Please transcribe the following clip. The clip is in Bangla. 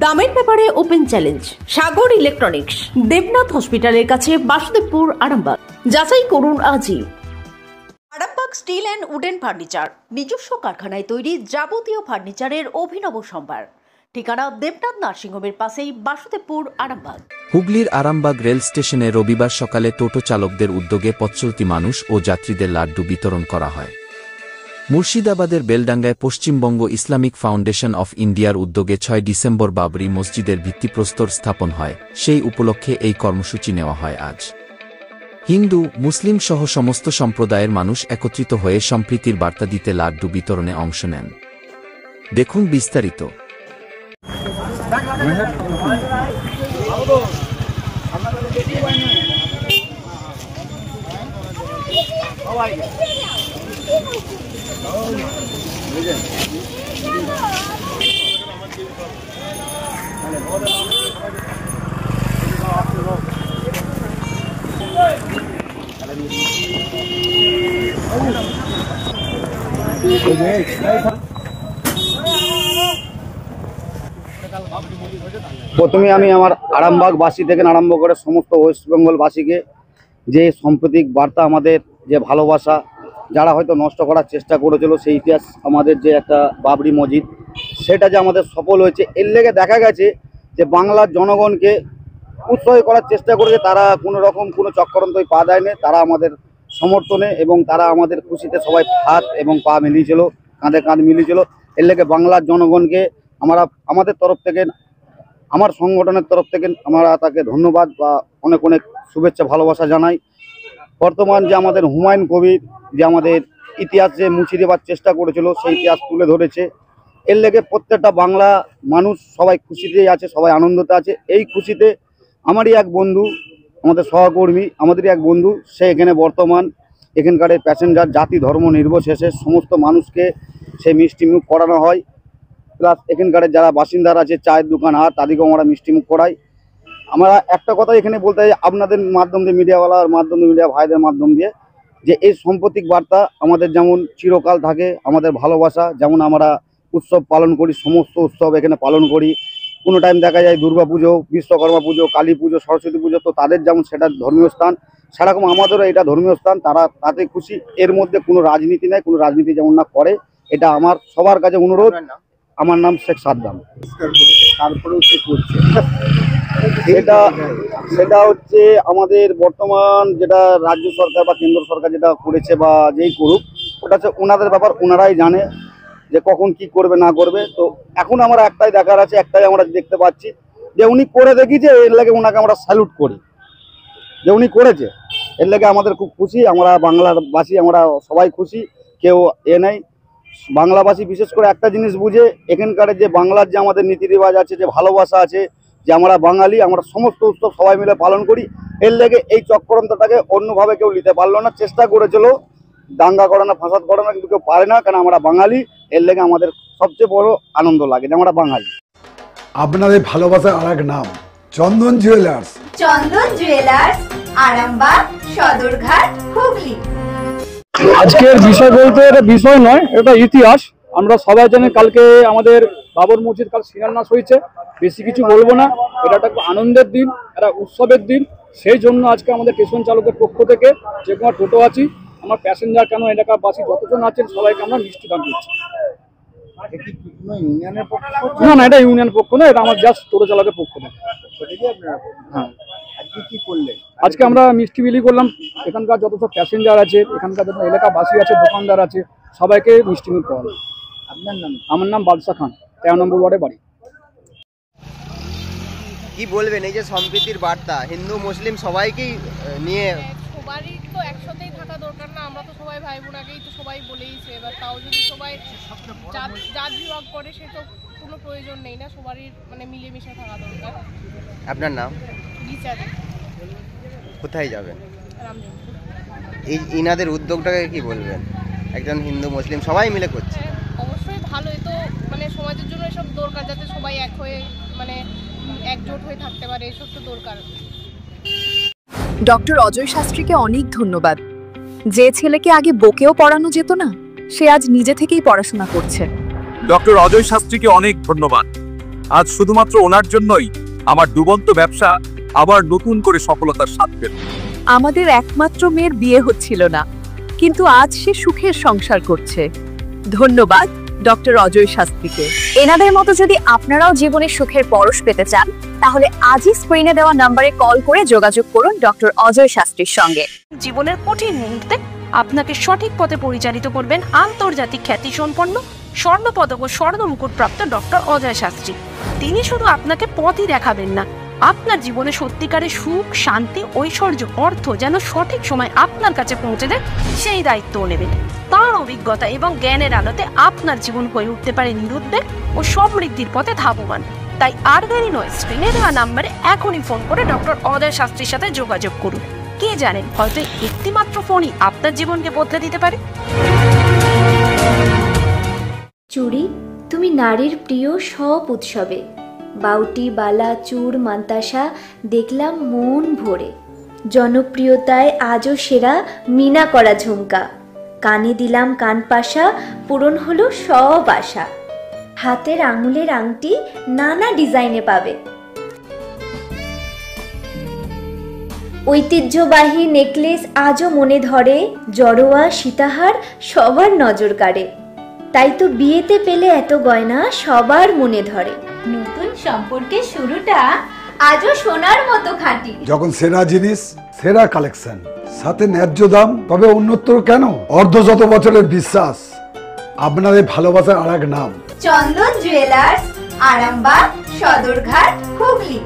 দামের ব্যাপারে ওপেন চ্যালেঞ্জ সাগর ইলেকট্রনিক্স, দেবনাথ হসপিটালের কাছে, বাসুদেবপুর, আরামবাগ। যাচাই করুন আজই। Arambagh steel and wooden furniture, নিজস্ব কারখানায় তৈরি যাবতীয় ফার্নিচারের অভিনব সম্ভার। ঠিকানা দেবনাথ নার্সিংহোমের পাশেই, বাসুদেবপুর, আরামবাগ। হুগলির আরামবাগ রেল স্টেশনে রবিবার সকালে টোটো চালকদের উদ্যোগে পথচলতি মানুষ ও যাত্রীদের লাড্ডু বিতরণ করা হয়। মুর্শিদাবাদের বেলডাঙ্গায় পশ্চিমবঙ্গ ইসলামিক ফাউন্ডেশন অফ ইন্ডিয়ার উদ্যোগে 6 ডিসেম্বর বাবরি মসজিদের ভিত্তিপ্রস্তর স্থাপন হয়। সেই উপলক্ষে এই কর্মসূচি নেওয়া হয় আজ। হিন্দু, মুসলিম সহ সমস্ত সম্প্রদায়ের মানুষ একত্রিত হয়ে সম্প্রীতির বার্তা দিতে লাড্ডু বিতরণে অংশ নেন। দেখুন বিস্তারিত। প্রথমে আমি আমার আরামবাগবাসী থেকে আরম্ভ করে সমস্ত ওয়েস্ট বেঙ্গলবাসীকে যে সাম্প্রতিক বার্তা, আমাদের যে ভালোবাসা, যারা হয়তো নষ্ট করার চেষ্টা করেছিল সেই ইতিহাস, আমাদের যে একটা বাবরি মসজিদ, সেটা যে আমাদের সফল হয়েছে। এর লেগে দেখা গেছে যে বাংলার জনগণকে উৎসাহ করার চেষ্টা করেছে, তারা কোনো রকম কোনো চক্রান্তই পা দেয়নি। তারা আমাদের সমর্থনে এবং তারা আমাদের খুশিতে সবাই হাত এবং পা মিলিয়েছিল, কাঁধে কাঁধ মিলিয়েছিল। এর লেগে বাংলার জনগণকে আমাদের তরফ থেকে, আমার সংগঠনের তরফ থেকে আমরা তাকে ধন্যবাদ বা অনেক অনেক শুভেচ্ছা ভালোবাসা জানাই। বর্তমান যে আমাদের হুমায়ুন কবির যে আমাদের ইতিহাস যে মুছে দেওয়ার চেষ্টা করেছিল, সেই ইতিহাস তুলে ধরেছে। এর লেগে প্রত্যেকটা বাংলা মানুষ সবাই খুশিতেই আছে, সবাই আনন্দতে আছে। এই খুশিতে আমারই এক বন্ধু, আমাদের সহকর্মী, আমাদেরই এক বন্ধু, সে এখানে বর্তমান এখানকার প্যাসেঞ্জার জাতি ধর্ম নির্বিশেষে সমস্ত মানুষকে সে মিষ্টিমুখ করানো হয়। প্লাস এখানকার যারা বাসিন্দারা আছে, চায়ের দোকান আর তাদেরকেও আমরা মিষ্টিমুখ করাই। আমরা একটা কথা এখানে বলতে চাই আপনাদের মাধ্যম দিয়ে, মিডিয়াওয়ালার মাধ্যম দিয়ে, মিডিয়া ভাইদের মাধ্যম দিয়ে, যে এই সাম্প্রতিক বার্তা আমাদের যেমন চিরকাল থাকে, আমাদের ভালোবাসা যেমন আমরা উৎসব পালন করি, সমস্ত উৎসব এখানে পালন করি। কোনো টাইম দেখা যায় দুর্গা পুজো, বিশ্বকর্মা পুজো, কালী পুজো, সরস্বতী পুজো, তো তাদের যেমন সেটা ধর্মীয় স্থান, সেরকম আমাদেরও এটা ধর্মীয় স্থান, তারা তাতে খুশি। এর মধ্যে কোনো রাজনীতি নেই, কোনো রাজনীতি যেমন না করে, এটা আমার সবার কাছে অনুরোধ। আমার নাম শেখ সাদ্দাম। তারপরেও সে করছে সেটা হচ্ছে আমাদের বর্তমান যেটা রাজ্য সরকার বা কেন্দ্র সরকার যেটা করেছে বা যেই করুক, ওটা হচ্ছে ওনাদের ব্যাপার, ওনারাই জানে যে কখন কি করবে না করবে। তো এখন আমরা একটাই দেখার আছে, একটাই আমরা দেখতে পাচ্ছি যে উনি করে দেখিয়েছে। এর লাগে ওনাকে আমরা স্যালুট করি যে উনি করেছে। এর লাগে আমাদের খুব খুশি, আমরা বাংলাবাসী আমরা সবাই খুশি, কেউ নেই। বাংলাবাসী বিশেষ করে একটা জিনিস বুঝে, এখানকার যে বাংলার যে আমাদের নীতি রেওয়াজ আছে, যে ভালোবাসা আছে, যে আমরা বাঙালি, আমরা সমস্ত উৎসব সবাই মিলে পালন করি। এর লেগে এই চক্রান্তটাকে অন্যভাবে কেউ নিতে পারলো না, চেষ্টা করেছিল দাঙ্গা করানো, ফাসাদ করানো, কিন্তু কেউ পারে না, কারণ আমরা বাঙালি। এর লেগে আমাদের সবচেয়ে বড় আনন্দ লাগে যে আমরা বাঙালি। আপনাদের ভালোবাসার আর এক নাম চন্দন জুয়েলার্স। চন্দন জুয়েলার্স, আরামবাগ, সদরঘাট, হুগলি। আজকের বিষয় বলতে এটা বিষয় নয়, এটা ইতিহাস। আমরা সবাই জানি কালকে আমাদের বাবর মসজিদ কাল শিলান্যাস হয়েছে, বেশি কিছু বলবো না। এটা একটা আনন্দের দিন, একটা উৎসবের দিন। সেই জন্য আজকে আমাদের স্টেশন চালকের পক্ষ থেকে, যে কোনো টোটো আছি, আমার প্যাসেঞ্জার কেন এলাকাবাসী যতজন আছেন সবাইকে আমরা মিষ্টি দান করছি। না না, এটা ইউনিয়ন পক্ষ না, এটা আমার জাস্ট টোটো চালকের পক্ষ না। হ্যাঁ, আজকে আমরা মিষ্টি বিলি করলাম। এখানকার যত সব প্যাসেঞ্জার আছে, এখানকার যত এলাকাবাসী আছে, দোকানদার আছে, সবাইকে মিষ্টি মুখ করা। আপনার নাম? আমার নাম বাদশা খান, 13 নম্বর ওয়ার্ডে বাড়ি। কি বলবেন এই যে সম্প্রীতির বার্তা, হিন্দু মুসলিম সবাইকেই নিয়ে? সবারই তো একসাথেই থাকা দরকার না, আমরা তো সবাই ভাই বোন, আগেই তো সবাই বলেইছে। এবার তাও যদি সবাই জাত বিভাগ করে, সে তো কোনো প্রয়োজন নেই না, সবারই মানে মিলেমিশে থাকা দরকার। আপনার নাম? বিচারে। কোথায় যাবেন? রামজীবনপুর। এই ইনাদের উদ্যোগটাকে কি বলবেন? একজন হিন্দু মুসলিম সবাই মিলে করছে, অবশ্যই ভালোই তো, মানে সমাজের জন্য এসব দরকার, যাতে সবাই এক হয়ে মানে একজোট হয়ে থাকতে পারে, এসব তো দরকার। ডক্টর অজয় শাস্ত্রীকে অনেক ধন্যবাদ। যে ছেলেকে আগে বকেও পড়ানো যেত না, সে আজ নিজে থেকেই পড়াশোনা করছে। ডক্টর অজয় শাস্ত্রীকে অনেক ধন্যবাদ। আজ শুধুমাত্র ওনার জন্যই আমার ডুবন্ত ব্যবসা আবার নতুন করে সফলতার স্বাদ পেল। আমাদের একমাত্র মেয়ের বিয়ে হচ্ছিল না, কিন্তু আজ সে সুখের সংসার করছে। ধন্যবাদ ডক্টর অজয় শাস্ত্রীকে। এনাদের মতো যদি আপনারাও জীবনে সুখের পরশ পেতে চান, তাহলে আজই স্ক্রিনে দেওয়া নম্বরে কল করে যোগাযোগ করুন ডক্টর অজয় শাস্ত্রীর সঙ্গে। জীবনের কঠিন মুহূর্তে আপনাকে সঠিক পথে পরিচালিত করবেন আন্তর্জাতিক খ্যাতিসম্পন্ন স্বর্ণপদক ও স্বর্ণ মুকুটপ্রাপ্ত ডক্টর অজয় শাস্ত্রী। তিনি শুধু আপনাকে পথই দেখাবেন না, আপনার জীবনে সত্যিকারের সুখ, শান্তি, ঐশ্বর্য, অর্থ যেন সঠিক সময় আপনার কাছে পৌঁছে দেয় সেই দায়িত্বও নেবেন। তার অভিজ্ঞতা এবং জ্ঞানের আলোতে আপনার জীবন হয়ে উঠতে পারে নিরুদ্বেগ ও সমৃদ্ধির পথে ধাবমান। তাই আর দেরি নয়, স্ক্রিনে দেওয়া নাম্বারে এখনই ফোন করে ডক্টর অজয় শাস্ত্রীর সাথে যোগাযোগ করুন। কে জানেন, হয়তো একটি মাত্র ফোনই আপনার জীবনকে বদলে দিতে পারে। চুড়ি, তুমি নারীর প্রিয় সব উৎসবে। বাউটি, বালা, চূড়, মান্তাসা দেখলাম মন ভরে। জনপ্রিয়তায় আজও সেরা মিনা করা ঝুমকা। কানে দিলাম কানপাশা, পূরণ হলো সব আশা। হাতের আঙুলের আংটি নানা ডিজাইনে পাবে। ঐতিহ্যবাহী নেকলেস আজও মনে ধরে। জড়োয়া, সীতাহার সবার নজর কাড়ে। তাই তো বিয়েতে পেলে এত গয়না সবার মনে ধরে। নতুন সম্পর্কের শুরুটা আজও সোনার মতো খাঁটি। যখন সেরা জিনিস, সেরা কালেকশন, সাথে ন্যায্য দাম, তবে অন্যত্র কেন? অর্ধশত বছরের বিশ্বাস, আপনাদের ভালোবাসার আরেক নাম চন্দন জুয়েলার্স, আরামবাগ, সদরঘাট, হুগলি।